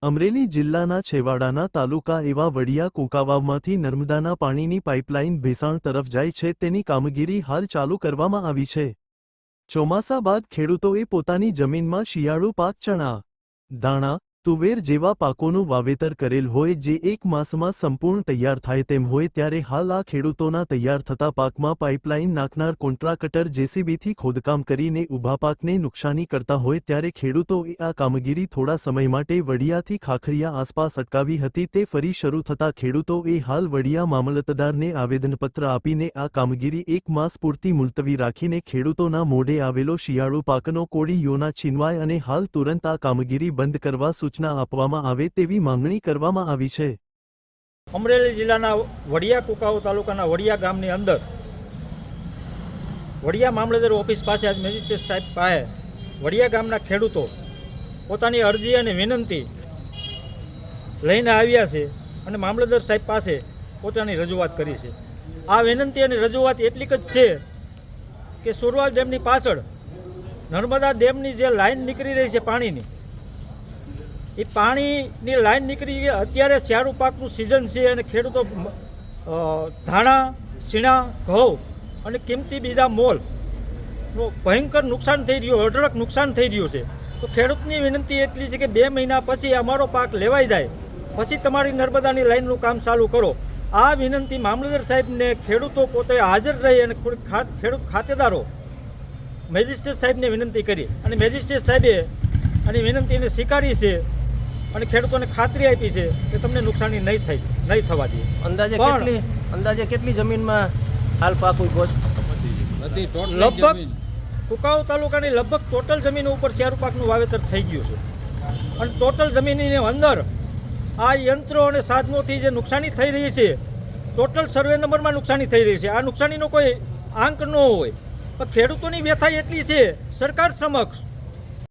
અમરેલી જિલ્લાના છેવાડાના તાલુકા એવા વડિયા કોકાવાવમાંથી નર્મદાના પાણીની પાઇપલાઇન ભેસાણ તરફ જાય છે તેની કામગીરી હાલ ચાલુ કરવામાં આવી છે। ચોમાસા બાદ ખેડૂતોએ પોતાની જમીનમાં શિયાળુ પાક ચણા, દાણા, તુવેર જેવા પાકોનું વાવેતર કરેલ હોય જે એક માસમાં સંપૂર્ણ તૈયાર થાય તેમ હોય ત્યારે હાલ આ ખેડૂતોના તૈયાર થતા પાકમાં પાઇપલાઇન નાખનાર કોન્ટ્રાક્ટર જેસીબીથી ખોદકામ કરીને ઊભા પાકને નુકસાની કરતા હોય ત્યારે ખેડૂતોએ આ કામગીરી થોડા સમય માટે વડિયાથી ખાખરિયા આસપાસ અટકાવી હતી તે ફરી શરૂ થતા ખેડૂતોએ હાલ વડિયા મામલતદારને આવેદનપત્ર આપીને આ કામગીરી એક માસ પૂરતી મુલતવી રાખીને ખેડૂતોના મોઢે આવેલો શિયાળુ પાકનો કોળીઓના છીનવાય અને હાલ તુરંત આ કામગીરી બંધ કરવા સૂચના આપવામાં આવે તેવી માંગણી કરવામાં આવી છે। અમરેલી જિલ્લાના વડિયા કુકાવ તાલુકાના વડિયા ગામની અંદર વડિયા મામલતદાર ઓફિસ પાસે આજ મેજિસ્ટ્રેટ સાહેબ પાસે વડિયા ગામના ખેડૂતો પોતાની અરજી અને વિનંતી લઈને આવ્યા છે અને મામલતદાર સાહેબ પાસે પોતાની રજૂઆત કરી છે। આ વિનંતી અને રજૂઆત એટલી જ છે કે સુરવા ડેમની પાછળ નર્મદા ડેમની જે લાઈન નીકળી રહી છે પાણીની, એ પાણીની લાઈન નીકળી ગઈ। અત્યારે શિયાળુ પાકનું સિઝન છે અને ખેડૂતો ધાણા, શીણા, ઘઉં અને કિંમતી બીજા મોલનું ભયંકર નુકસાન થઈ રહ્યું, અઢળક નુકસાન થઈ રહ્યું છે। તો ખેડૂતની વિનંતી એટલી છે કે 2 મહિના પછી અમારો પાક લેવાઈ જાય પછી તમારી નર્મદાની લાઈનનું કામ ચાલુ કરો। આ વિનંતી મામલતદાર સાહેબને ખેડૂતો પોતે હાજર રહી અને ખેડૂત ખાતેદારો મેજિસ્ટ્રેટ સાહેબને વિનંતી કરી અને મેજિસ્ટ્રેટ સાહેબે આની વિનંતીને સ્વીકારી છે અને ખેડૂતોને ખાતરી આપી છે કે તમને નુકસાની નહીં થવા દે। અંદાજે કેટલી જમીનમાં હાલ પાક ઉભો છે? લગભગ કુકાવ તાલુકાની લગભગ ટોટલ જમીન ઉપર શિયાળુ પાકનું વાવેતર થઈ ગયું છે અને ટોટલ જમીનની અંદર આ યંત્રો અને સાધનોથી જે નુકસાની થઈ રહી છે, ટોટલ સર્વે નંબરમાં નુકસાની થઈ રહી છે। આ નુકસાનીનો કોઈ આંક ન હોય પણ ખેડૂતોની વ્યથા એટલી છે સરકાર સમક્ષ